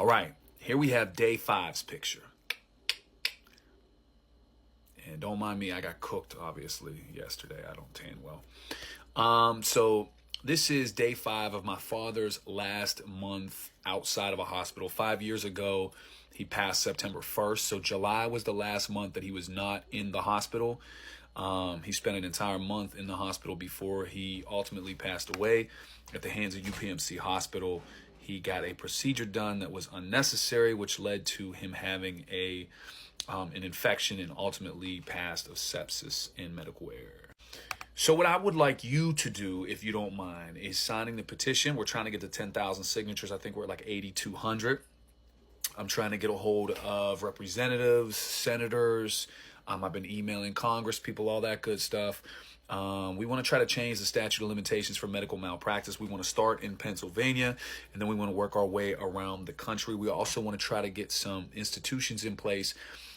All right, here we have day 5's picture. And don't mind me, I got cooked, obviously, yesterday. I don't tan well. So this is day 5 of my father's last month outside of a hospital. 5 years ago, he passed September 1st. So July was the last month that he was not in the hospital. He spent an entire month in the hospital before he ultimately passed away at the hands of UPMC Hospital. He got a procedure done that was unnecessary, which led to him having an infection and ultimately passed of sepsis and medical error. So what I would like you to do, if you don't mind, is signing the petition. We're trying to get to 10,000 signatures. I think we're at like 8,200. I'm trying to get a hold of representatives, senators. I've been emailing Congress people, all that good stuff. We want to try to change the statute of limitations for medical malpractice. We want to start in Pennsylvania, and then we want to work our way around the country. We also want to try to get some institutions in place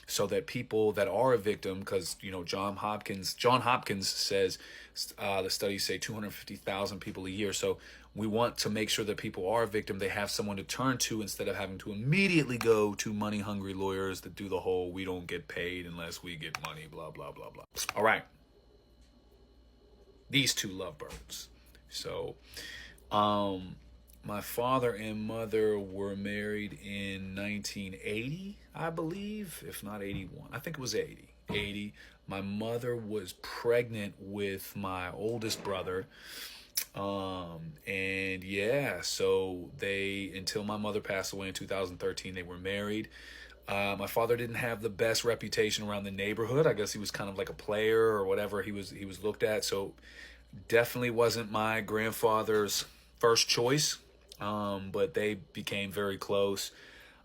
so that people that are a victim, because, you know, John Hopkins says the studies say 250,000 people a year. So we want to make sure that people are a victim. They have someone to turn to instead of having to immediately go to money-hungry lawyers that do the whole we don't get paid unless we get money, blah, blah, blah, blah. All right. These two lovebirds. So my father and mother were married in 1980, I believe, if not 81. I think it was 80. My mother was pregnant with my oldest brother. And yeah, so until my mother passed away in 2013, they were married. My father didn't have the best reputation around the neighborhood. I guess he was kind of like a player or whatever he was looked at. So definitely wasn't my grandfather's first choice. But they became very close.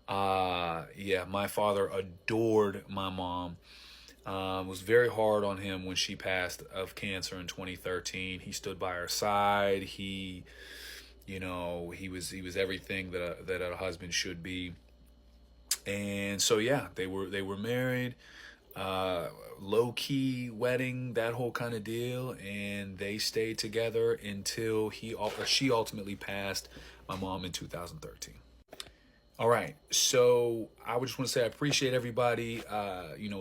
Yeah, my father adored my mom. Was very hard on him when she passed of cancer in 2013. He stood by her side. He was everything that a husband should be. And so yeah, they were married, low key wedding, that whole kind of deal, and they stayed together until she ultimately passed my mom in 2013. All right, so I just want to say I appreciate everybody,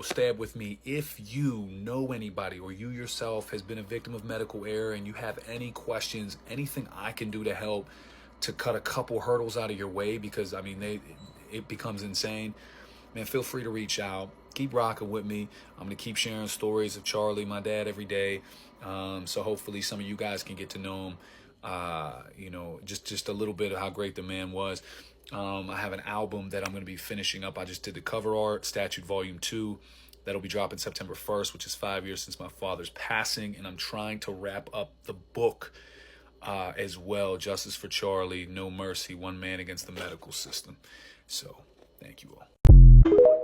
stab with me. If you know anybody or you yourself has been a victim of medical error and you have any questions, anything I can do to help to cut a couple hurdles out of your way, because, I mean, it becomes insane, man, feel free to reach out. Keep rocking with me. I'm going to keep sharing stories of Charlie, my dad, every day. So hopefully some of you guys can get to know him, just a little bit of how great the man was. I have an album that I'm going to be finishing up. I just did the cover art, Statute Volume 2. That'll be dropping September 1st, which is 5 years since my father's passing. And I'm trying to wrap up the book as well, Justice for Charlie, No Mercy, One Man Against the Medical System. So thank you all.